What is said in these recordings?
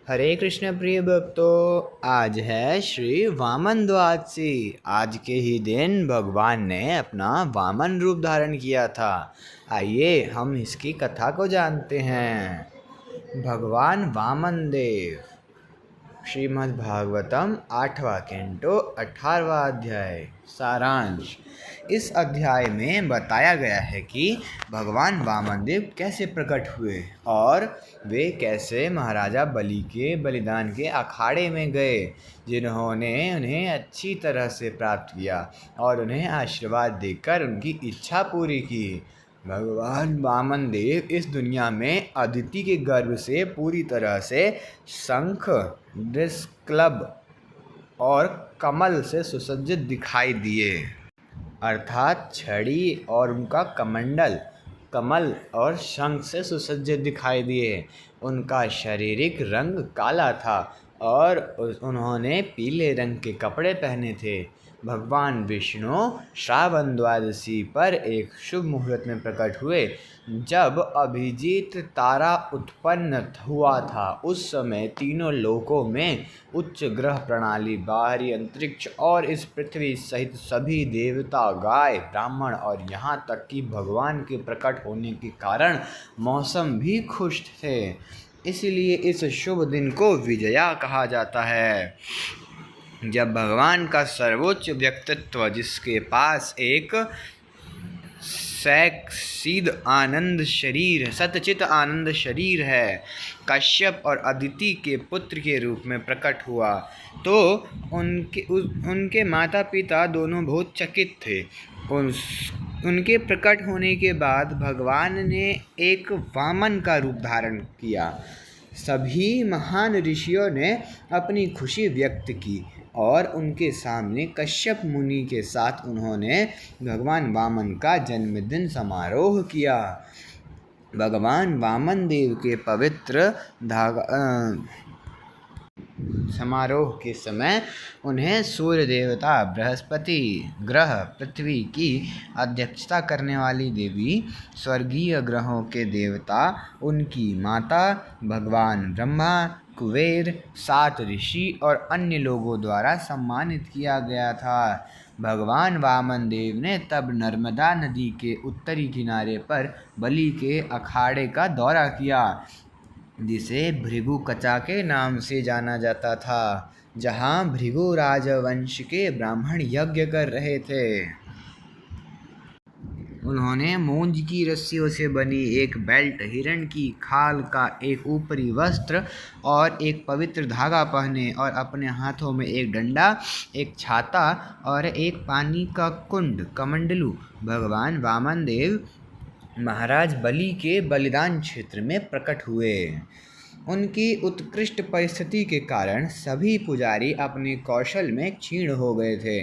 हरे कृष्ण प्रिय भक्तों, आज है श्री वामन द्वादशी। आज के ही दिन भगवान ने अपना वामन रूप धारण किया था। आइए हम इसकी कथा को जानते हैं। भगवान वामन देव, श्रीमद् भागवतम 8वां कैंटो 18वां अध्याय। सारांश। इस अध्याय में बताया गया है कि भगवान वामनदेव कैसे प्रकट हुए और वे कैसे महाराजा बलि के बलिदान के अखाड़े में गए, जिन्होंने उन्हें अच्छी तरह से प्राप्त किया और उन्हें आशीर्वाद देकर उनकी इच्छा पूरी की। भगवान वामन देव इस दुनिया में अदिति के गर्भ से पूरी तरह से शंख, निष्क्लब और कमल से सुसज्जित दिखाई दिए, अर्थात छड़ी और उनका कमंडल कमल और शंख से सुसज्जित दिखाई दिए। उनका शारीरिक रंग काला था और उन्होंने पीले रंग के कपड़े पहने थे। भगवान विष्णु श्रावण द्वादशी पर एक शुभ मुहूर्त में प्रकट हुए, जब अभिजीत तारा उत्पन्न हुआ था। उस समय तीनों लोकों में उच्च ग्रह प्रणाली, बाहरी अंतरिक्ष और इस पृथ्वी सहित सभी देवता, गाय, ब्राह्मण और यहाँ तक कि भगवान के प्रकट होने के कारण मौसम भी खुश थे। इसलिए इस शुभ दिन को विजया कहा जाता है, जब भगवान का सर्वोच्च व्यक्तित्व, जिसके पास एक सैकसीद आनंद शरीर, सतचित आनंद शरीर है, कश्यप और अदिति के पुत्र के रूप में प्रकट हुआ, तो उनके माता पिता दोनों बहुत चकित थे। उनके प्रकट होने के बाद भगवान ने एक वामन का रूप धारण किया। सभी महान ऋषियों ने अपनी खुशी व्यक्त की और उनके सामने कश्यप मुनि के साथ उन्होंने भगवान वामन का जन्मदिन समारोह किया। भगवान वामन देव के पवित्र समारोह के समय उन्हें सूर्य देवता, बृहस्पति ग्रह, पृथ्वी की अध्यक्षता करने वाली देवी, स्वर्गीय ग्रहों के देवता, उनकी माता, भगवान ब्रह्मा, कुबेर, 7 ऋषि और अन्य लोगों द्वारा सम्मानित किया गया था। भगवान वामन देव ने तब नर्मदा नदी के उत्तरी किनारे पर बलि के अखाड़े का दौरा किया, जिसे भृगुकचा के नाम से जाना जाता था, जहाँ भृगु राजवंश के ब्राह्मण यज्ञ कर रहे थे। उन्होंने मूंज की रस्सियों से बनी एक बेल्ट, हिरण की खाल का एक ऊपरी वस्त्र और एक पवित्र धागा पहने और अपने हाथों में एक डंडा, एक छाता और एक पानी का कुंड, कमंडलू, भगवान वामन देव महाराज बलि के बलिदान क्षेत्र में प्रकट हुए। उनकी उत्कृष्ट परिस्थिति के कारण सभी पुजारी अपने कौशल में क्षीण हो गए थे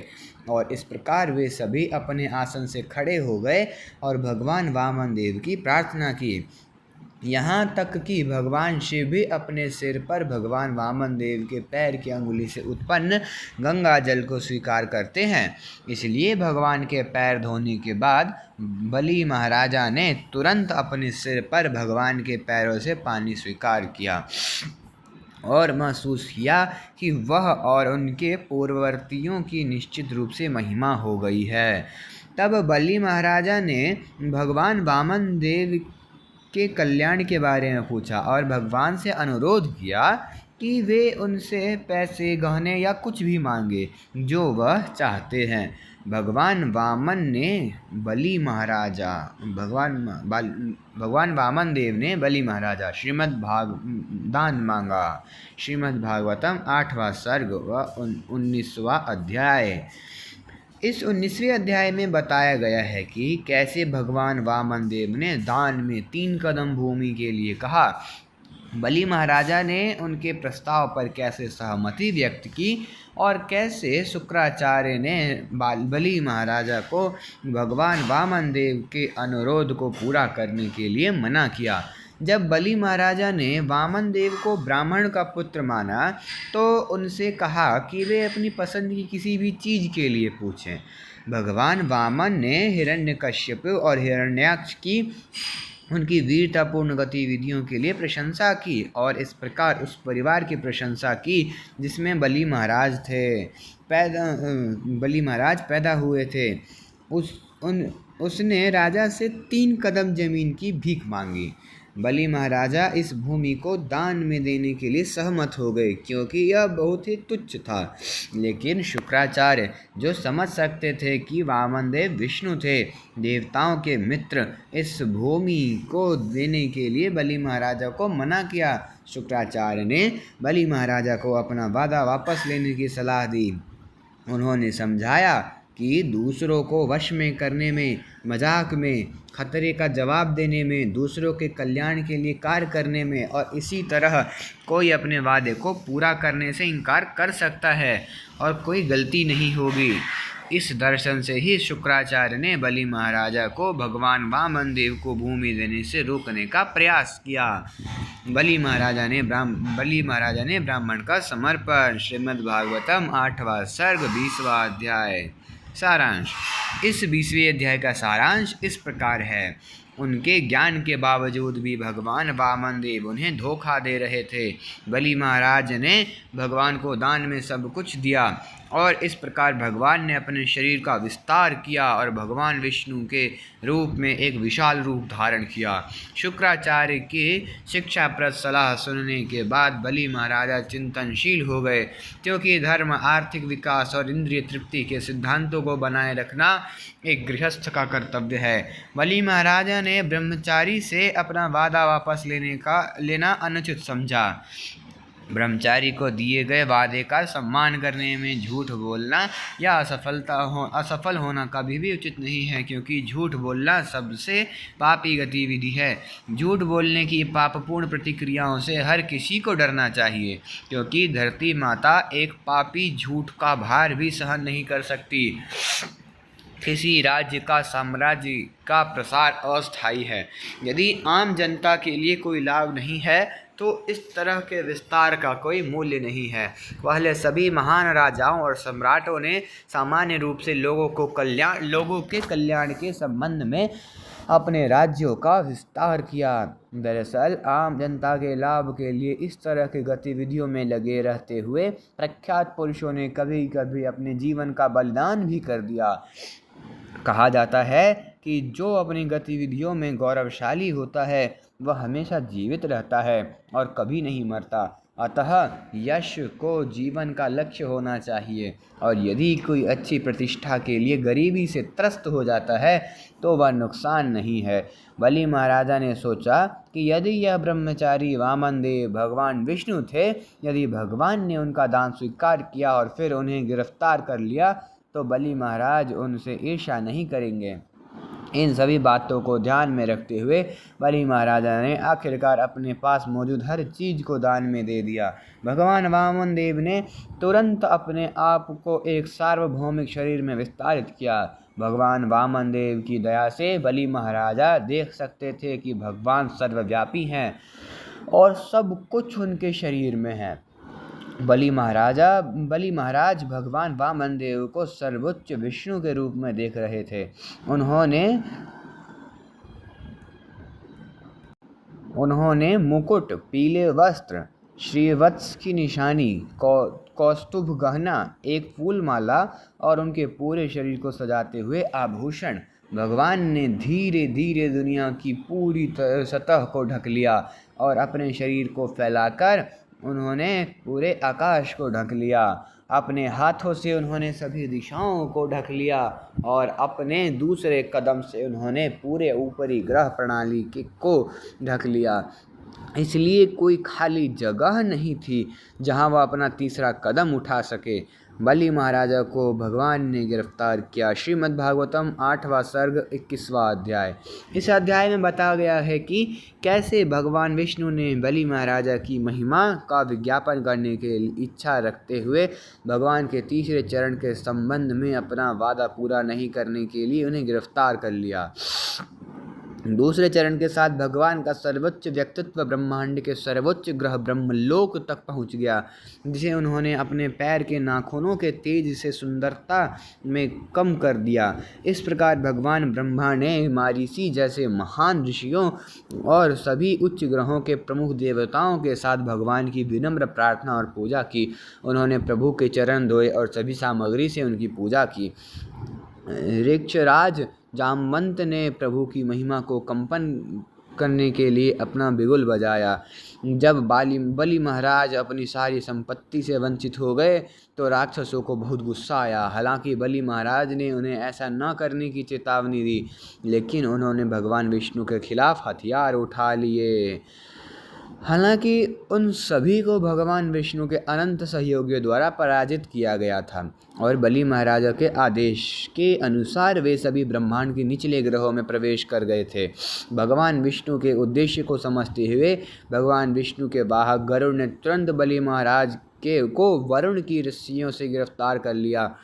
और इस प्रकार वे सभी अपने आसन से खड़े हो गए और भगवान वामन देव की प्रार्थना की। यहाँ तक कि भगवान शिव भी अपने सिर पर भगवान वामन देव के पैर की अंगुली से उत्पन्न गंगा जल को स्वीकार करते हैं। इसलिए भगवान के पैर धोने के बाद बलि महाराजा ने तुरंत अपने सिर पर भगवान के पैरों से पानी स्वीकार किया और महसूस किया कि वह और उनके पूर्ववर्तियों की निश्चित रूप से महिमा हो गई है। तब बलि महाराजा ने भगवान वामन देव के कल्याण के बारे में पूछा और भगवान से अनुरोध किया कि वे उनसे पैसे, गहने या कुछ भी मांगे जो वह चाहते हैं। भगवान वामन ने बलि महाराजा भगवान वामन देव ने बलि महाराजा दान मांगा। श्रीमद् भागवतम 8वां सर्ग व 19वां अध्याय। इस 19वें अध्याय में बताया गया है कि कैसे भगवान वामन देव ने दान में 3 कदम भूमि के लिए कहा। बलि महाराजा ने उनके प्रस्ताव पर कैसे सहमति व्यक्त की और कैसे शुक्राचार्य ने बलि महाराजा को भगवान वामन देव के अनुरोध को पूरा करने के लिए मना किया। जब बलि महाराजा ने वामन देव को ब्राह्मण का पुत्र माना तो उनसे कहा कि वे अपनी पसंद की किसी भी चीज़ के लिए पूछें। भगवान वामन ने हिरण्यकश्यप और हिरण्याक्ष की उनकी वीरतापूर्ण गतिविधियों के लिए प्रशंसा की और इस प्रकार उस परिवार की प्रशंसा की जिसमें बली महाराज पैदा हुए थे। उसने राजा से 3 कदम जमीन की भीख मांगी। बली महाराजा इस भूमि को दान में देने के लिए सहमत हो गए क्योंकि यह बहुत ही तुच्छ था। लेकिन शुक्राचार्य, जो समझ सकते थे कि वामनदेव विष्णु थे, देवताओं के मित्र, इस भूमि को देने के लिए बली महाराजा को मना किया। शुक्राचार्य ने बली महाराजा को अपना वादा वापस लेने की सलाह दी। उन्होंने समझाया कि दूसरों को वश में करने में, मजाक में, खतरे का जवाब देने में, दूसरों के कल्याण के लिए कार्य करने में और इसी तरह कोई अपने वादे को पूरा करने से इनकार कर सकता है और कोई गलती नहीं होगी। इस दर्शन से ही शुक्राचार्य ने बली महाराजा को भगवान वामन देव को भूमि देने से रोकने का प्रयास किया। बली महाराजा ने ब्राह्मण का समर्पण। श्रीमद्भागवतम 8वां सर्ग 20वां अध्याय। सारांश। इस 20वें अध्याय का सारांश इस प्रकार है। उनके ज्ञान के बावजूद भी भगवान वामन देव उन्हें धोखा दे रहे थे। बली महाराज ने भगवान को दान में सब कुछ दिया और इस प्रकार भगवान ने अपने शरीर का विस्तार किया और भगवान विष्णु के रूप में एक विशाल रूप धारण किया। शुक्राचार्य की शिक्षाप्रद सलाह सुनने के बाद बली महाराजा चिंतनशील हो गए, क्योंकि धर्म, आर्थिक विकास और इंद्रिय तृप्ति के सिद्धांतों को बनाए रखना एक गृहस्थ का कर्तव्य है। बली महाराजा ने ब्रह्मचारी से अपना वादा वापस लेना अनुचित समझा। ब्रह्मचारी को दिए गए वादे का सम्मान करने में झूठ बोलना या असफल होना कभी भी उचित नहीं है, क्योंकि झूठ बोलना सबसे पापी गतिविधि है। झूठ बोलने की पापपूर्ण प्रतिक्रियाओं से हर किसी को डरना चाहिए, क्योंकि धरती माता एक पापी झूठ का भार भी सहन नहीं कर सकती। किसी राज्य का, साम्राज्य का प्रसार अस्थायी है। यदि आम जनता के लिए कोई लाभ नहीं है तो इस तरह के विस्तार का कोई मूल्य नहीं है। पहले सभी महान राजाओं और सम्राटों ने सामान्य रूप से लोगों के कल्याण के संबंध में अपने राज्यों का विस्तार किया। दरअसल आम जनता के लाभ के लिए इस तरह की गतिविधियों में लगे रहते हुए प्रख्यात पुरुषों ने कभी कभी अपने जीवन का बलिदान भी कर दिया। कहा जाता है कि जो अपनी गतिविधियों में गौरवशाली होता है वह हमेशा जीवित रहता है और कभी नहीं मरता। अतः यश को जीवन का लक्ष्य होना चाहिए, और यदि कोई अच्छी प्रतिष्ठा के लिए गरीबी से त्रस्त हो जाता है तो वह नुकसान नहीं है। बली महाराजा ने सोचा कि यदि यह ब्रह्मचारी वामन देव भगवान विष्णु थे, यदि भगवान ने उनका दान स्वीकार किया और फिर उन्हें गिरफ्तार कर लिया तो बली महाराज उनसे ईर्ष्या नहीं करेंगे। इन सभी बातों को ध्यान में रखते हुए बली महाराजा ने आखिरकार अपने पास मौजूद हर चीज़ को दान में दे दिया। भगवान वामन देव ने तुरंत अपने आप को एक सार्वभौमिक शरीर में विस्तारित किया। भगवान वामन देव की दया से बली महाराजा देख सकते थे कि भगवान सर्वव्यापी हैं और सब कुछ उनके शरीर में है। बली महाराज भगवान वामन देव को सर्वोच्च विष्णु के रूप में देख रहे थे। उन्होंने मुकुट, पीले वस्त्र, श्रीवत्स की निशानी, कौस्तुभ गहना, एक फूल माला और उनके पूरे शरीर को सजाते हुए आभूषण, भगवान ने धीरे धीरे दुनिया की पूरी सतह को ढक लिया और अपने शरीर को फैलाकर उन्होंने पूरे आकाश को ढक लिया। अपने हाथों से उन्होंने सभी दिशाओं को ढक लिया और अपने दूसरे कदम से उन्होंने पूरे ऊपरी ग्रह प्रणाली को ढक लिया। इसलिए कोई खाली जगह नहीं थी जहां वह अपना तीसरा कदम उठा सके। बली महाराजा को भगवान ने गिरफ्तार किया। श्रीमद्भागवतम 8वां सर्ग 21वां अध्याय। इस अध्याय में बताया गया है कि कैसे भगवान विष्णु ने बली महाराजा की महिमा का विज्ञापन करने की इच्छा रखते हुए भगवान के तीसरे चरण के संबंध में अपना वादा पूरा नहीं करने के लिए उन्हें गिरफ्तार कर लिया। दूसरे चरण के साथ भगवान का सर्वोच्च व्यक्तित्व ब्रह्मांड के सर्वोच्च ग्रह ब्रह्मलोक तक पहुंच गया, जिसे उन्होंने अपने पैर के नाखूनों के तेज से सुंदरता में कम कर दिया। इस प्रकार भगवान ब्रह्मा ने मारीसी जैसे महान ऋषियों और सभी उच्च ग्रहों के प्रमुख देवताओं के साथ भगवान की विनम्र प्रार्थना और पूजा की। उन्होंने प्रभु के चरण धोए और सभी सामग्री से उनकी पूजा की। ऋक्षराज जामवंत ने प्रभु की महिमा को कंपन करने के लिए अपना बिगुल बजाया। जब बलि महाराज अपनी सारी संपत्ति से वंचित हो गए तो राक्षसों को बहुत गुस्सा आया। हालांकि बलि महाराज ने उन्हें ऐसा न करने की चेतावनी दी, लेकिन उन्होंने भगवान विष्णु के खिलाफ हथियार उठा लिए। हालांकि उन सभी को भगवान विष्णु के अनंत सहयोगियों द्वारा पराजित किया गया था और बलि महाराजा के आदेश के अनुसार वे सभी ब्रह्मांड के निचले ग्रहों में प्रवेश कर गए थे। भगवान विष्णु के उद्देश्य को समझते हुए भगवान विष्णु के वाहक गरुड़ ने तुरंत बलि महाराज को वरुण की रस्सियों से गिरफ्तार कर लिया।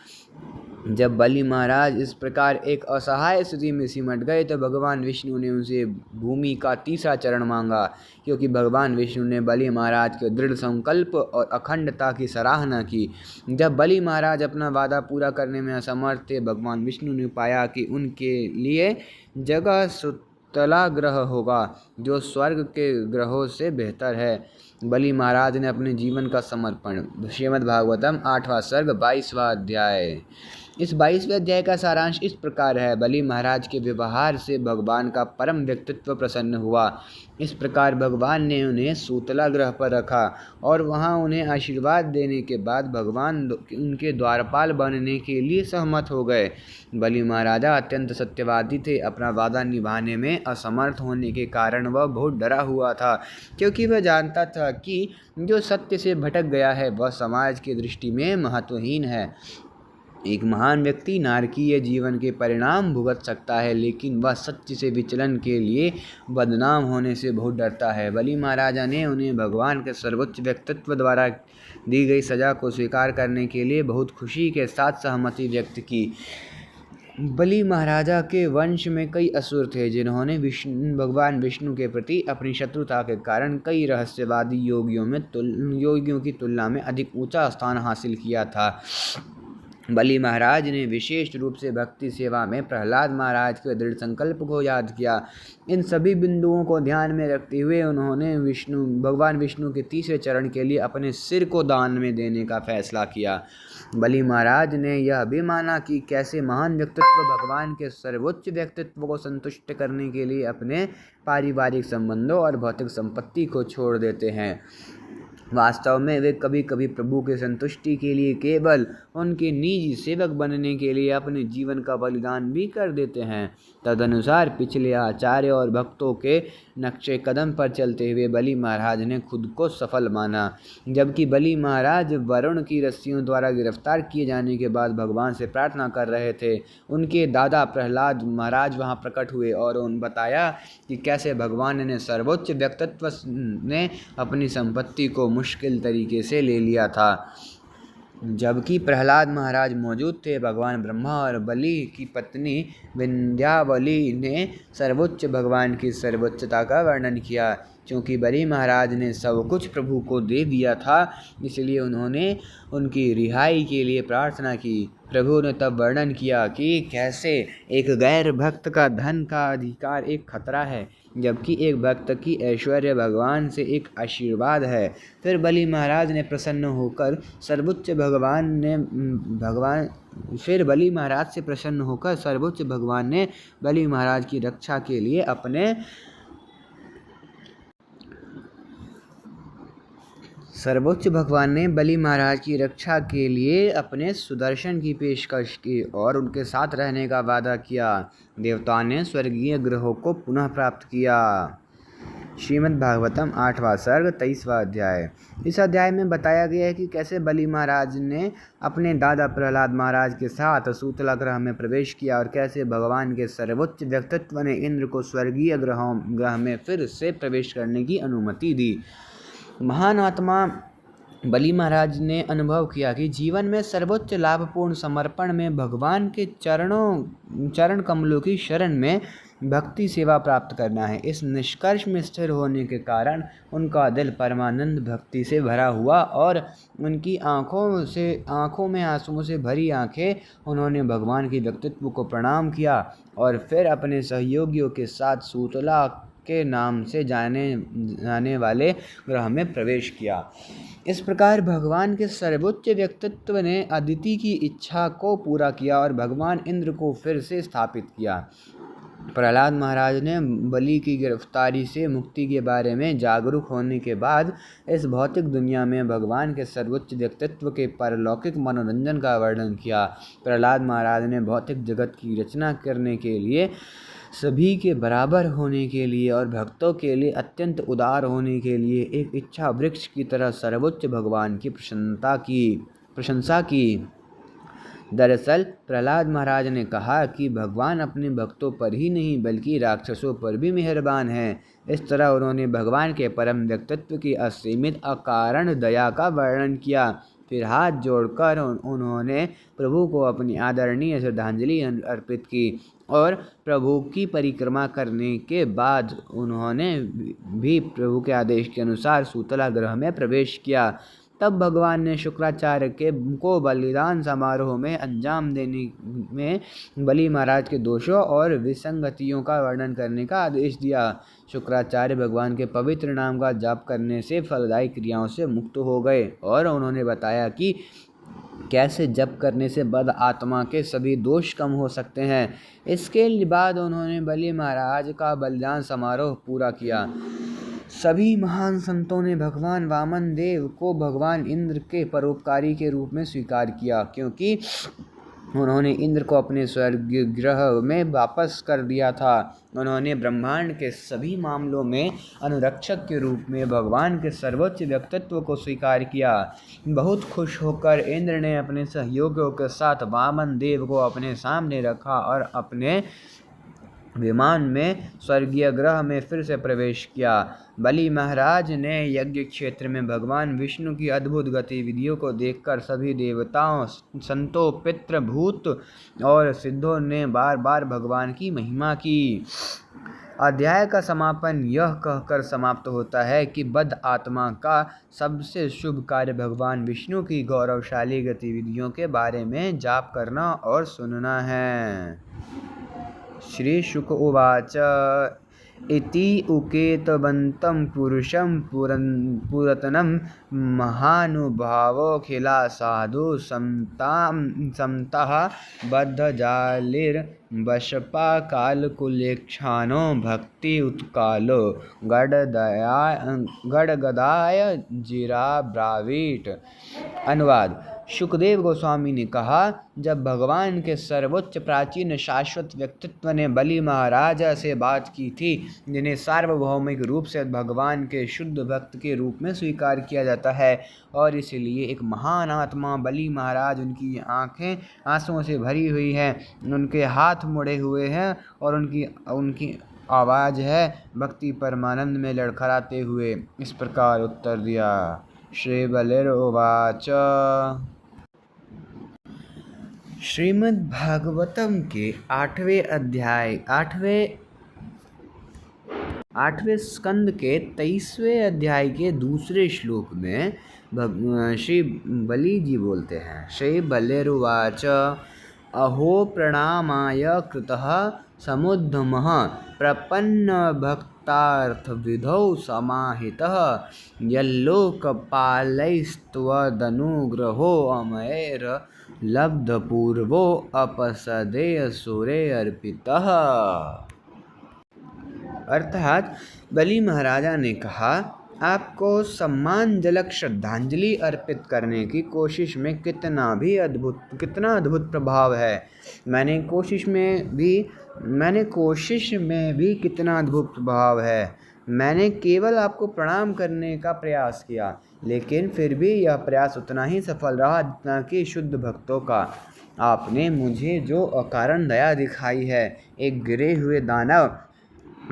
जब बलि महाराज इस प्रकार एक असहाय स्थिति में सिमट गए तो भगवान विष्णु ने उनसे भूमि का तीसरा चरण मांगा, क्योंकि भगवान विष्णु ने बलि महाराज के दृढ़ संकल्प और अखंडता की सराहना की। जब बलि महाराज अपना वादा पूरा करने में असमर्थ थे, भगवान विष्णु ने पाया कि उनके लिए जगह सुतला ग्रह होगा, जो स्वर्ग के ग्रहों से बेहतर है। बलि महाराज ने अपने जीवन का समर्पण। श्रीमद् भागवतम 8वां सर्ग 22वां अध्याय। इस 22वें अध्याय का सारांश इस प्रकार है। बलि महाराज के व्यवहार से भगवान का परम व्यक्तित्व प्रसन्न हुआ। इस प्रकार भगवान ने उन्हें सूतला ग्रह पर रखा और वहां उन्हें आशीर्वाद देने के बाद भगवान उनके द्वारपाल बनने के लिए सहमत हो गए। बलि महाराजा अत्यंत सत्यवादी थे। अपना वादा निभाने में असमर्थ होने के कारण वह बहुत डरा हुआ था, क्योंकि वह जानता था कि जो सत्य से भटक गया है वह समाज की दृष्टि में महत्वहीन है। एक महान व्यक्ति नारकीय जीवन के परिणाम भुगत सकता है, लेकिन वह सत्य से विचलन के लिए बदनाम होने से बहुत डरता है। बलि महाराजा ने उन्हें भगवान के सर्वोच्च व्यक्तित्व द्वारा दी गई सजा को स्वीकार करने के लिए बहुत खुशी के साथ सहमति व्यक्त की। बलि महाराजा के वंश में कई असुर थे, जिन्होंने भगवान विष्णु के प्रति अपनी शत्रुता के कारण कई रहस्यवादी योगियों की तुलना में अधिक ऊंचा स्थान हासिल किया था। बलि महाराज ने विशेष रूप से भक्ति सेवा में प्रहलाद महाराज के दृढ़ संकल्प को याद किया। इन सभी बिंदुओं को ध्यान में रखते हुए उन्होंने भगवान विष्णु के तीसरे चरण के लिए अपने सिर को दान में देने का फैसला किया। बलि महाराज ने यह भी माना कि कैसे महान व्यक्तित्व भगवान के सर्वोच्च व्यक्तित्व को संतुष्ट करने के लिए अपने पारिवारिक संबंधों और भौतिक संपत्ति को छोड़ देते हैं। वास्तव में वे कभी कभी प्रभु की संतुष्टि के लिए केवल उनके निजी सेवक बनने के लिए अपने जीवन का बलिदान भी कर देते हैं। तदनुसार पिछले आचार्य और भक्तों के नक्शे कदम पर चलते हुए बलि महाराज ने खुद को सफल माना। जबकि बलि महाराज वरुण की रस्सियों द्वारा गिरफ्तार किए जाने के बाद भगवान से प्रार्थना कर रहे थे, उनके दादा प्रहलाद महाराज वहां प्रकट हुए और उन्हें बताया कि कैसे भगवान ने सर्वोच्च व्यक्तित्व ने अपनी संपत्ति को मुश्किल तरीके से ले लिया था। जबकि प्रहलाद महाराज मौजूद थे, भगवान ब्रह्मा और बलि की पत्नी विंध्यावली ने सर्वोच्च भगवान की सर्वोच्चता का वर्णन किया। क्योंकि बलि महाराज ने सब कुछ प्रभु को दे दिया था, इसलिए उन्होंने उनकी रिहाई के लिए प्रार्थना की। प्रभु ने तब वर्णन किया कि कैसे एक गैर भक्त का धन का अधिकार एक खतरा है, जबकि एक भक्त की ऐश्वर्य भगवान से एक आशीर्वाद है। फिर बलि महाराज ने प्रसन्न होकर सर्वोच्च भगवान ने बलि महाराज की रक्षा के लिए अपने सुदर्शन की पेशकश की और उनके साथ रहने का वादा किया। देवताओं ने स्वर्गीय ग्रहों को पुनः प्राप्त किया। श्रीमद् भागवतम 8वां सर्ग 23वां अध्याय। इस अध्याय में बताया गया है कि कैसे बलि महाराज ने अपने दादा प्रहलाद महाराज के साथ सूतला ग्रह में प्रवेश किया और कैसे भगवान के सर्वोच्च व्यक्तित्व ने इंद्र को स्वर्गीय ग्रह में फिर से प्रवेश करने की अनुमति दी। महान आत्मा बलि महाराज ने अनुभव किया कि जीवन में सर्वोच्च लाभपूर्ण समर्पण में भगवान के चरण कमलों की शरण में भक्ति सेवा प्राप्त करना है। इस निष्कर्ष में स्थिर होने के कारण उनका दिल परमानंद भक्ति से भरा हुआ और उनकी आँखों में आंसुओं से भरी आंखें उन्होंने भगवान के व्यक्तित्व को प्रणाम किया और फिर अपने सहयोगियों के साथ सूतला के नाम से जाने वाले ग्रह में प्रवेश किया। इस प्रकार भगवान के सर्वोच्च व्यक्तित्व ने अदिति की इच्छा को पूरा किया और भगवान इंद्र को फिर से स्थापित किया। प्रहलाद महाराज ने बलि की गिरफ्तारी से मुक्ति के बारे में जागरूक होने के बाद इस भौतिक दुनिया में भगवान के सर्वोच्च व्यक्तित्व के पारलौकिक मनोरंजन का वर्णन किया। प्रहलाद महाराज ने भौतिक जगत की रचना करने के लिए, सभी के बराबर होने के लिए और भक्तों के लिए अत्यंत उदार होने के लिए एक इच्छा वृक्ष की तरह सर्वोच्च भगवान की प्रशंसा की। दरअसल प्रहलाद महाराज ने कहा कि भगवान अपने भक्तों पर ही नहीं बल्कि राक्षसों पर भी मेहरबान हैं। इस तरह उन्होंने भगवान के परम व्यक्तित्व की असीमित अकारण दया का वर्णन किया। फिर हाथ जोड़कर उन्होंने प्रभु को अपनी आदरणीय श्रद्धांजलि अर्पित की और प्रभु की परिक्रमा करने के बाद उन्होंने भी प्रभु के आदेश के अनुसार सूतला ग्रह में प्रवेश किया। तब भगवान ने शुक्राचार्य को बलिदान समारोह में अंजाम देने में बलि महाराज के दोषों और विसंगतियों का वर्णन करने का आदेश दिया। शुक्राचार्य भगवान के पवित्र नाम का जाप करने से फलदायी क्रियाओं से मुक्त हो गए और उन्होंने बताया कि कैसे जप करने से बद आत्मा के सभी दोष कम हो सकते हैं। इसके बाद उन्होंने बलि महाराज का बलिदान समारोह पूरा किया। सभी महान संतों ने भगवान वामन देव को भगवान इंद्र के परोपकारी के रूप में स्वीकार किया, क्योंकि उन्होंने इंद्र को अपने स्वर्ग ग्रह में वापस कर दिया था। उन्होंने ब्रह्मांड के सभी मामलों में अनुरक्षक के रूप में भगवान के सर्वोच्च व्यक्तित्व को स्वीकार किया। बहुत खुश होकर इंद्र ने अपने सहयोगियों के साथ वामन देव को अपने सामने रखा और अपने विमान में स्वर्गीय ग्रह में फिर से प्रवेश किया। बलि महाराज ने यज्ञ क्षेत्र में भगवान विष्णु की अद्भुत गतिविधियों को देखकर सभी देवताओं, संतों, पितृ, भूत और सिद्धों ने बार बार भगवान की महिमा की। अध्याय का समापन यह कहकर समाप्त होता है कि बद्ध आत्मा का सबसे शुभ कार्य भगवान विष्णु की गौरवशाली गतिविधियों के बारे में जाप करना और सुनना है। श्री शुक उवाच इति उकेतवन्तं पुरुषं पुरतनं महानुभावोऽखिला साधु समतः बद्धजालिर्वशपाकालकुलेक्षानो भक्ति उत्कालो गडगदाय जिराब्रावीट। अनुवाद। शुकदेव गोस्वामी ने कहा, जब भगवान के सर्वोच्च प्राचीन शाश्वत व्यक्तित्व ने बलि महाराज से बात की थी, जिन्हें सार्वभौमिक रूप से भगवान के शुद्ध भक्त के रूप में स्वीकार किया जाता है और इसलिए एक महान आत्मा बलि महाराज, उनकी आंखें आंसुओं से भरी हुई हैं, उनके हाथ मुड़े हुए हैं और उनकी आवाज़ है भक्ति परमानंद में लड़खड़ाते हुए इस प्रकार उत्तर दिया। श्री बलिर्वाच श्रीमद् भागवतम के 8वें स्कंद के 23वें अध्याय के दूसरे श्लोक में श्री बलि जी बोलते हैं। श्री बलिर्वाच अहो प्रणामाय कृतः समुद्धमः प्रपन्न भक्तार्थविधौ समाहितः यल्लोकपालैस्त्वदनुग्रहो अमैर लब्धपूर्वो अपसदेय सूरे अर्पितः। अर्थात बलि महाराजा ने कहा, आपको सम्मानजनक श्रद्धांजलि अर्पित करने की कोशिश में कितना अद्भुत प्रभाव है। मैंने कोशिश में भी कितना अद्भुत प्रभाव है। मैंने केवल आपको प्रणाम करने का प्रयास किया, लेकिन फिर भी यह प्रयास उतना ही सफल रहा जितना कि शुद्ध भक्तों का। आपने मुझे जो अकारण दया दिखाई है, एक गिरे हुए दानव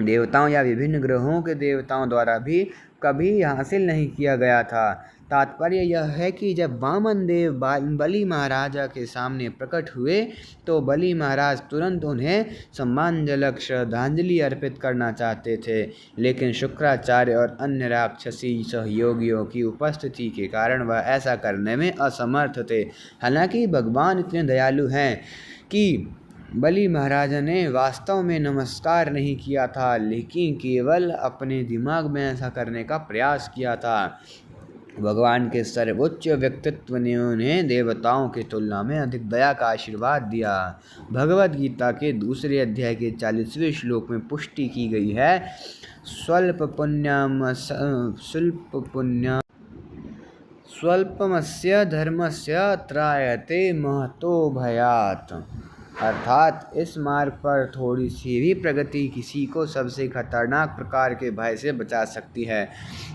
देवताओं या विभिन्न ग्रहों के देवताओं द्वारा भी कभी हासिल नहीं किया गया था। तात्पर्य यह है कि जब वामन देव बलि महाराजा के सामने प्रकट हुए तो बलि महाराज तुरंत उन्हें सम्मानजनक श्रद्धांजलि अर्पित करना चाहते थे, लेकिन शुक्राचार्य और अन्य राक्षसी सहयोगियों की उपस्थिति के कारण वह ऐसा करने में असमर्थ थे। हालांकि भगवान इतने दयालु हैं कि बलि महाराज ने वास्तव में नमस्कार नहीं किया था, लेकिन केवल अपने दिमाग में ऐसा करने का प्रयास किया था। भगवान के सर्वोच्च व्यक्तित्व ने उन्हें देवताओं की तुलना में अधिक दया का आशीर्वाद दिया। भगवद गीता के दूसरे अध्याय के 40वें श्लोक में पुष्टि की गई है, स्वल्पमस्य धर्मस्य त्रायते महतो भयात्। अर्थात इस मार्ग पर थोड़ी सी भी प्रगति किसी को सबसे खतरनाक प्रकार के भय से बचा सकती है।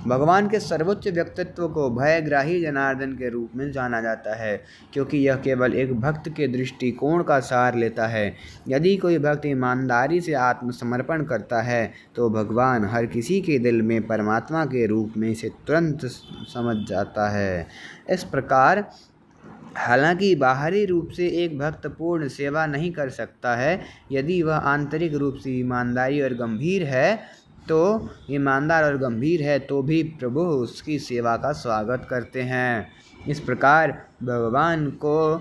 भगवान के सर्वोच्च व्यक्तित्व को भयग्राही जनार्दन के रूप में जाना जाता है, क्योंकि यह केवल एक भक्त के दृष्टिकोण का सार लेता है। यदि कोई भक्त ईमानदारी से आत्मसमर्पण करता है तो भगवान हर किसी के दिल में परमात्मा के रूप में इसे तुरंत समझ जाता है। इस प्रकार हालांकि बाहरी रूप से एक भक्त पूर्ण सेवा नहीं कर सकता है, यदि वह आंतरिक रूप से ईमानदार और गंभीर है तो भी प्रभु उसकी सेवा का स्वागत करते हैं। इस प्रकार भगवान को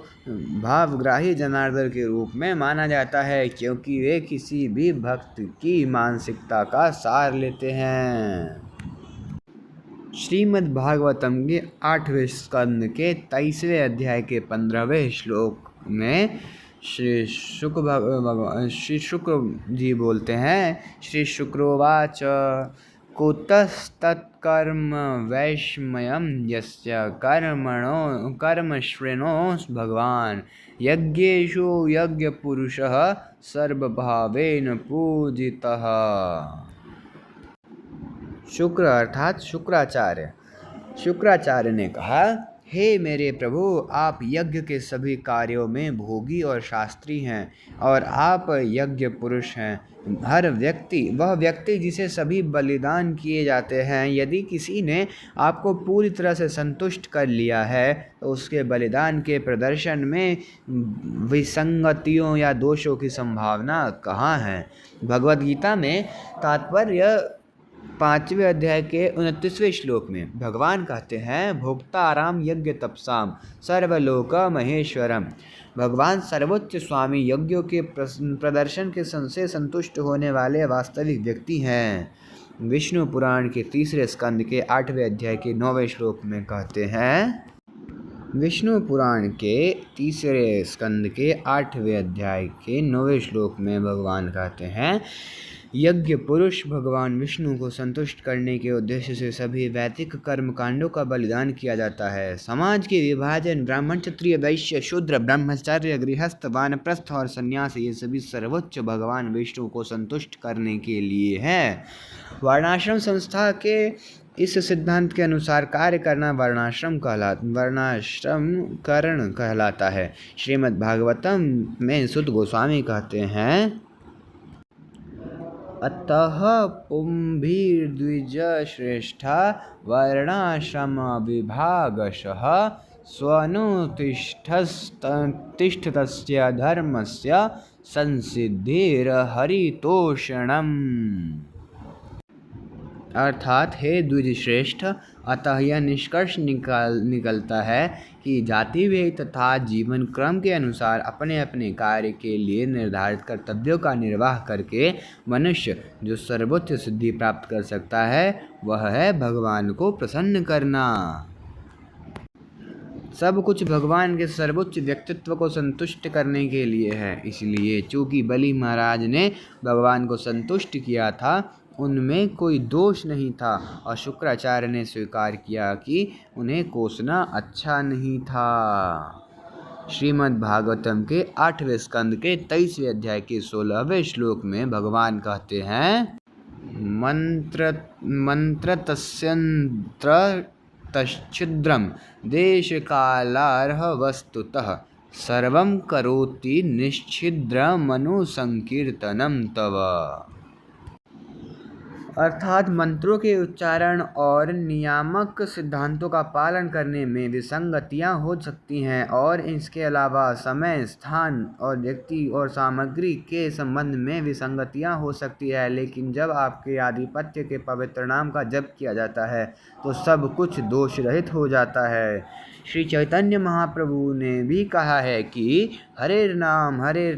भावग्राही जनार्दन के रूप में माना जाता है, क्योंकि वे किसी भी भक्त की मानसिकता का सार लेते हैं। श्रीमद् भागवतम के 8वें स्कंद के 23वें अध्याय के 15वें श्लोक में श्री शुक्र जी बोलते हैं, श्री शुक्रोवाच कुतस्तत्कर्म वैषम्यं यस्य कर्मश्रेणो भगवान यज्ञेषु यज्ञपुरुषः सर्वभावेन पूजितः। शुक्र अर्थात शुक्राचार्य ने कहा, हे मेरे प्रभु, आप यज्ञ के सभी कार्यों में भोगी और शास्त्री हैं और आप यज्ञ पुरुष हैं। वह व्यक्ति जिसे सभी बलिदान किए जाते हैं, यदि किसी ने आपको पूरी तरह से संतुष्ट कर लिया है तो उसके बलिदान के प्रदर्शन में विसंगतियों या दोषों की संभावना कहाँ है। भगवद गीता में तात्पर्य 5वें अध्याय के 29वें श्लोक में भगवान कहते हैं, भोक्ताराम यज्ञ तपसाम सर्वलोक महेश्वरम। भगवान सर्वोच्च स्वामी यज्ञों के प्रदर्शन के से संतुष्ट होने वाले वास्तविक व्यक्ति हैं। विष्णु पुराण के 3 स्कंद के 8वें अध्याय के 9वें श्लोक में कहते हैं, विष्णु पुराण के 3 स्कंद के 8वें अध्याय के 9वें श्लोक में भगवान कहते हैं, यज्ञ पुरुष भगवान विष्णु को संतुष्ट करने के उद्देश्य से सभी वैदिक कर्म कांडों का बलिदान किया जाता है। समाज के विभाजन ब्राह्मण, क्षत्रिय, वैश्य, शूद्र, ब्रह्मचार्य, गृहस्थ, वानप्रस्थ और सन्यास, ये सभी सर्वोच्च भगवान विष्णु को संतुष्ट करने के लिए है। वर्णाश्रम संस्था के इस सिद्धांत के अनुसार कार्य करना वर्णाश्रम करण कहलाता है। श्रीमद् भागवतम में सुत गोस्वामी कहते हैं, अतः पुंभिर्द्विज श्रेष्ठा वर्णाश्रम विभागशः स्वनुतिष्ठतस्य धर्मस्य संसिद्धिर्हरितोषणम्। अर्थात हे द्विज श्रेष्ठ, अतः यह निष्कर्ष निकलता है कि जाति भेद तथा जीवन क्रम के अनुसार अपने अपने कार्य के लिए निर्धारित कर्तव्यों का निर्वाह करके मनुष्य जो सर्वोच्च सिद्धि प्राप्त कर सकता है वह है भगवान को प्रसन्न करना। सब कुछ भगवान के सर्वोच्च व्यक्तित्व को संतुष्ट करने के लिए है। इसलिए चूंकि बलि महाराज ने भगवान को संतुष्ट किया था, उनमें कोई दोष नहीं था और शुक्राचार्य ने स्वीकार किया कि उन्हें कोसना अच्छा नहीं था। श्रीमद् भागवतम के 8वें स्कंद के 23वें अध्याय के 16वें श्लोक में भगवान कहते हैं, मंत्रतस्यन्त्रतश्छिद्रं देशकालार्ह वस्तुतः सर्वं करोति निश्छिद्रमनुसंकीर्तनं तव। अर्थात मंत्रों के उच्चारण और नियामक सिद्धांतों का पालन करने में विसंगतियां हो सकती हैं और इसके अलावा समय, स्थान और व्यक्ति और सामग्री के संबंध में विसंगतियां हो सकती है। लेकिन जब आपके आधिपत्य के पवित्र नाम का जप किया जाता है तो सब कुछ दोष रहित हो जाता है। श्री चैतन्य महाप्रभु ने भी कहा है कि हरे नाम हरे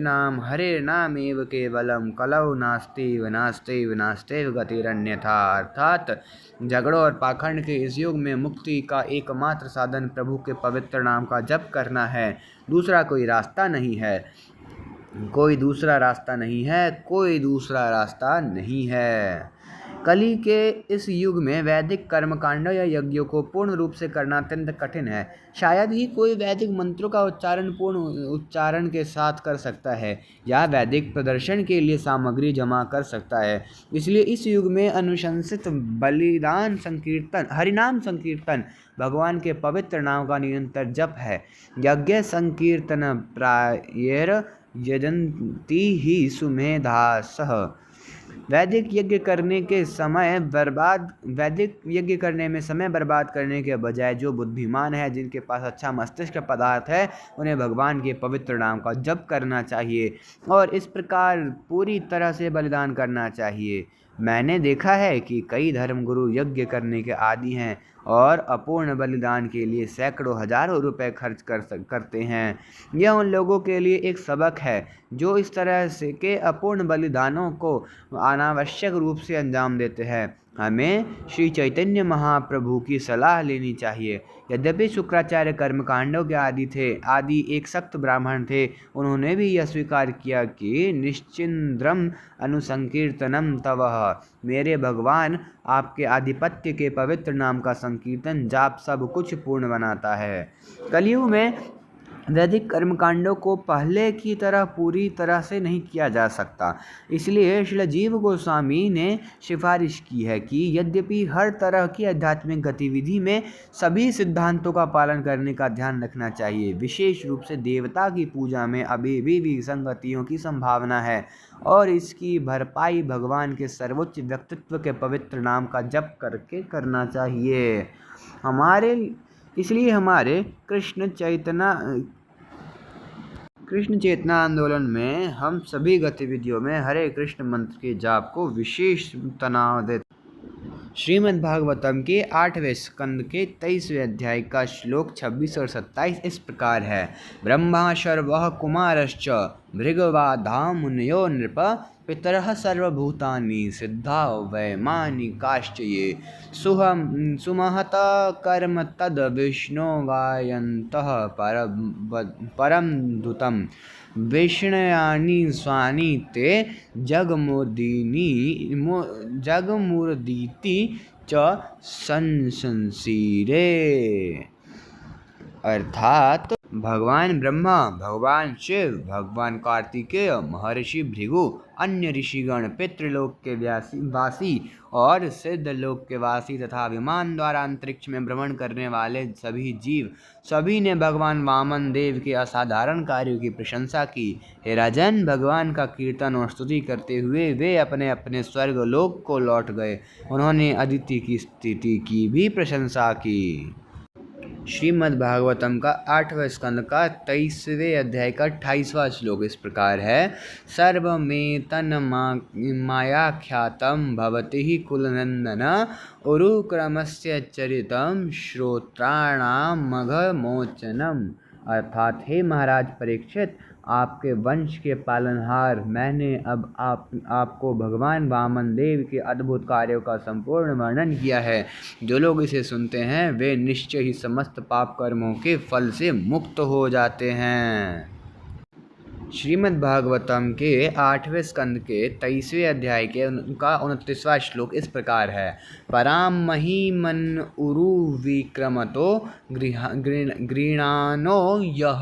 नाम एव केवलम कलौ नास्तिव नास्तिव नास्तिव गतिरन्यथा। अर्थात झगड़ों और पाखंड के इस युग में मुक्ति का एकमात्र साधन प्रभु के पवित्र नाम का जप करना है। दूसरा कोई रास्ता नहीं है, कोई दूसरा रास्ता नहीं है, कोई दूसरा रास्ता नहीं है। कली के इस युग में वैदिक कर्मकांडों या यज्ञों को पूर्ण रूप से करना अत्यंत कठिन है। शायद ही कोई वैदिक मंत्रों का उच्चारण पूर्ण उच्चारण के साथ कर सकता है या वैदिक प्रदर्शन के लिए सामग्री जमा कर सकता है। इसलिए इस युग में अनुशंसित बलिदान संकीर्तन, हरिनाम संकीर्तन भगवान के पवित्र नाम का निरंतर जप है। यज्ञ संकीर्तन प्रायेर यजन्ति ही सुमेधासः। वैदिक यज्ञ करने में समय बर्बाद करने के बजाय जो बुद्धिमान है, जिनके पास अच्छा मस्तिष्क पदार्थ है, उन्हें भगवान के पवित्र नाम का जप करना चाहिए और इस प्रकार पूरी तरह से बलिदान करना चाहिए। मैंने देखा है कि कई धर्मगुरु यज्ञ करने के आदी हैं और अपूर्ण बलिदान के लिए सैकड़ों हजारों रुपए खर्च करते हैं। यह उन लोगों के लिए एक सबक है जो इस तरह से के अपूर्ण बलिदानों को अनावश्यक रूप से अंजाम देते हैं। हमें श्री चैतन्य महाप्रभु की सलाह लेनी चाहिए। यद्यपि शुक्राचार्य कर्मकांडों के आदि एक सख्त ब्राह्मण थे, उन्होंने भी यह स्वीकार किया कि निश्चिंद्रम अनुसंकीर्तनम तवः। मेरे भगवान, आपके आधिपत्य के पवित्र नाम का संकीर्तन जाप सब कुछ पूर्ण बनाता है। कलयुग में वैदिक कर्मकांडों को पहले की तरह पूरी तरह से नहीं किया जा सकता। इसलिए श्रील जीव गोस्वामी ने सिफारिश की है कि यद्यपि हर तरह की आध्यात्मिक गतिविधि में सभी सिद्धांतों का पालन करने का ध्यान रखना चाहिए। विशेष रूप से देवता की पूजा में अभी भी विसंगतियों की संभावना है और इसकी भरपाई भगवान के सर्वोच्च व्यक्तित्व के पवित्र नाम का जप करके करना चाहिए। इसलिए हमारे कृष्ण चेतना आंदोलन में हम सभी गतिविधियों में हरे कृष्ण मंत्र के जाप को विशेष तनाव देते। श्रीमद् भागवतम के 8वें स्कंद के 23वें अध्याय का श्लोक 26 और 27 इस प्रकार है। ब्रह्मा शर्वः कुमारश्च भृगवाधा मुनयो नृप पितरः सर्वभूतानि सिद्धा वैमानिकाश्च ये सुमहत कर्म तद विष्णु गायन्तः परम दूतम विष्णयानि स्वानि ते जगमुर्दीति च संसंसीरे। अर्थात भगवान ब्रह्मा, भगवान शिव, भगवान कार्तिकेय, महर्षि भृगु, अन्य ऋषिगण, पितृलोक के वासी और सिद्धलोक के वासी तथा विमान द्वारा अंतरिक्ष में भ्रमण करने वाले सभी जीव, सभी ने भगवान वामन देव के असाधारण कार्यों की प्रशंसा की। हे राजन, भगवान का कीर्तन और स्तुति करते हुए वे अपने अपने स्वर्ग लोक को लौट गए। उन्होंने अदिति की स्थिति की भी प्रशंसा की। श्रीमद् भागवतम का 8वें स्कंद का 23वें अध्याय का 28वां श्लोक इस प्रकार है। सर्वमेतन मायाख्यातम भवति कुलनंदन उरुक्रमस्य चरितम श्रोत्राणाम मघमोचनम। अर्थात हे महाराज परीक्षित, आपके वंश के पालनहार, मैंने अब आपको भगवान वामन देव के अद्भुत कार्यों का संपूर्ण वर्णन किया है। जो लोग इसे सुनते हैं वे निश्चय ही समस्त पाप कर्मों के फल से मुक्त हो जाते हैं। श्रीमद् भागवतम के 8वें स्कंद के 23वें अध्याय के का 29वां श्लोक इस प्रकार है। पराम महिमन उरु विक्रमतो गृणानो यह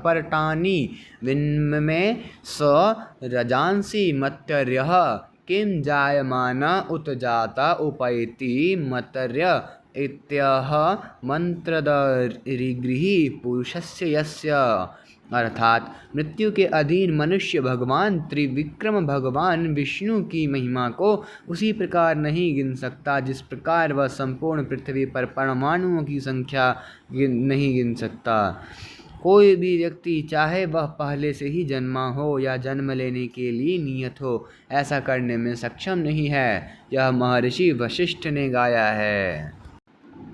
परटानी विन्मे स रजांसि मत्यर्यः किं जायमान उत जाता उपैति मतर्य इत्यह मंत्रदरिगृही पुरुषस्य यस्य। अर्थात मृत्यु के अधीन मनुष्य भगवान त्रिविक्रम भगवान विष्णु की महिमा को उसी प्रकार नहीं गिन सकता जिस प्रकार वह संपूर्ण पृथ्वी पर परमाणुओं की संख्या नहीं गिन सकता। कोई भी व्यक्ति चाहे वह पहले से ही जन्मा हो या जन्म लेने के लिए नियत हो, ऐसा करने में सक्षम नहीं है। यह महर्षि वशिष्ठ ने गाया है।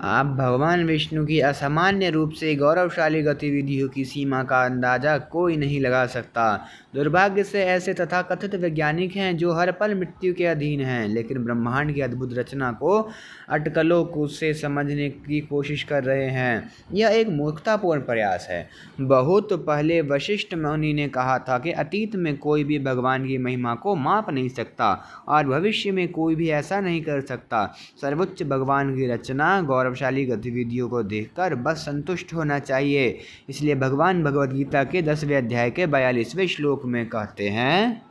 आप भगवान विष्णु की असामान्य रूप से गौरवशाली गतिविधियों की सीमा का अंदाजा कोई नहीं लगा सकता। दुर्भाग्य से ऐसे तथाकथित वैज्ञानिक हैं जो हर पल मृत्यु के अधीन हैं, लेकिन ब्रह्मांड की अद्भुत रचना को अटकलों को से समझने की कोशिश कर रहे हैं। यह एक मूर्खतापूर्ण प्रयास है। बहुत पहले वशिष्ठ मुनि ने कहा था कि अतीत में कोई भी भगवान की महिमा को माप नहीं सकता और भविष्य में कोई भी ऐसा नहीं कर सकता। सर्वोच्च भगवान की रचना गौरवशाली गतिविधियों को देखकर बस संतुष्ट होना चाहिए। इसलिए भगवान भगवद गीता के 10वें अध्याय के 42वें श्लोक में कहते हैं,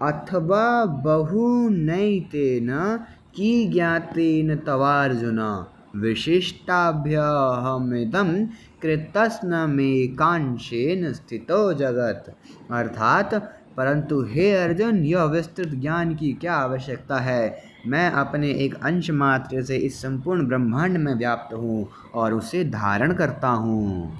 अथवा बहुनैतेन की ज्ञातेन तवार्जुन विशिष्टाभ्यहमिदं कृतस्न में कांशेन स्थितो जगत। अर्थात परंतु हे अर्जुन, यह विस्तृत ज्ञान की क्या आवश्यकता है। मैं अपने एक अंश मात्र से इस संपूर्ण ब्रह्मांड में व्याप्त हूँ और उसे धारण करता हूँ।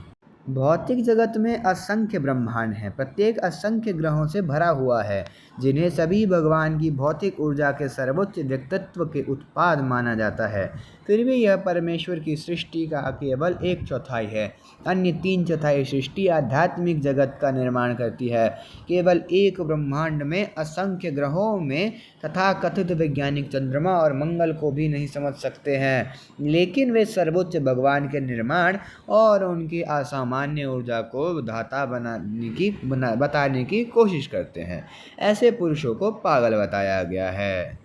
भौतिक जगत में असंख्य ब्रह्मांड हैं। प्रत्येक असंख्य ग्रहों से भरा हुआ है, जिन्हें सभी भगवान की भौतिक ऊर्जा के सर्वोच्च व्यक्तित्व के उत्पाद माना जाता है। फिर भी यह परमेश्वर की सृष्टि का केवल 1/4 है। अन्य 3/4 सृष्टि आध्यात्मिक जगत का निर्माण करती है। केवल एक ब्रह्मांड में असंख्य ग्रहों में तथाकथित वैज्ञानिक चंद्रमा और मंगल को भी नहीं समझ सकते हैं, लेकिन वे सर्वोच्च भगवान के निर्माण और उनकी असामान्य ऊर्जा को धाता बताने की कोशिश करते हैं। ऐसे पुरुषों को पागल बताया गया है।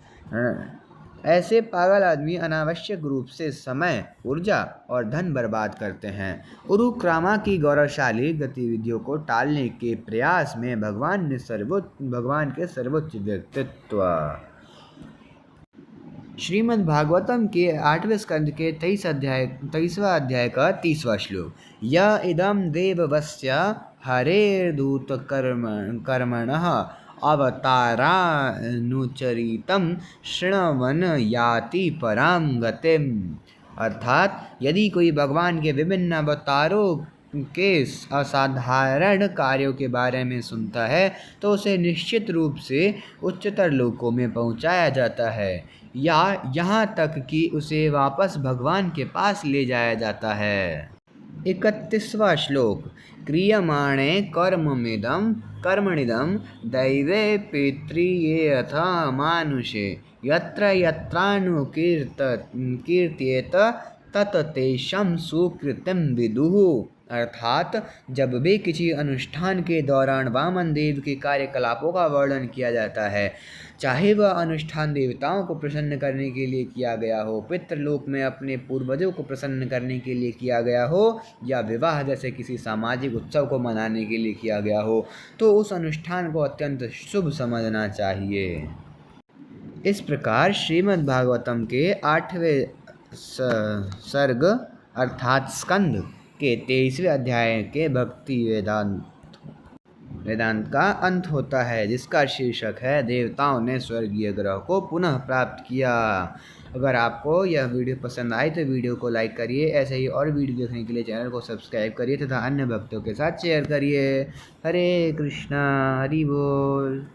ऐसे पागल आदमी अनावश्यक रूप से समय, ऊर्जा और धन बर्बाद करते हैं। उरुक्रामा की गौरवशाली गतिविधियों को टालने के प्रयास में भगवान के सर्वोच्च व्यक्तित्व। श्रीमद् भागवतम के 8वें स्कंद के 23वां अध्याय का 30वां श्लोक, य इदं देववस्य हरेर्दूत कर्मणः अवतारानुचरितं शृण्वन् याति परां गतिम्। अर्थात यदि कोई भगवान के विभिन्न अवतारों के असाधारण कार्यों के बारे में सुनता है तो उसे निश्चित रूप से उच्चतर लोकों में पहुंचाया जाता है या यहाँ तक कि उसे वापस भगवान के पास ले जाया जाता है। 31वां श्लोक, क्रियमाणे कर्मणिदं दैवे पितृयेऽथ मानुषे यत्र यत्रानुकीर्त्येत तत तेषां सुकृतिं विदुः। अर्थात जब भी किसी अनुष्ठान के दौरान वामन देव के कार्यकलापों का वर्णन किया जाता है, चाहे वह अनुष्ठान देवताओं को प्रसन्न करने के लिए किया गया हो, पितृलोक में अपने पूर्वजों को प्रसन्न करने के लिए किया गया हो या विवाह जैसे किसी सामाजिक उत्सव को मनाने के लिए किया गया हो, तो उस अनुष्ठान को अत्यंत शुभ समझना चाहिए। इस प्रकार श्रीमद् भागवतम के 8वें सर्ग अर्थात स्कंद के 23वें अध्याय के भक्ति वेदांत का अंत होता है, जिसका शीर्षक है देवताओं ने स्वर्गीय ग्रह को पुनः प्राप्त किया। अगर आपको यह वीडियो पसंद आए तो वीडियो को लाइक करिए। ऐसे ही और वीडियो देखने के लिए चैनल को सब्सक्राइब करिए तथा अन्य भक्तों के साथ शेयर करिए। हरे कृष्णा, हरि बोल।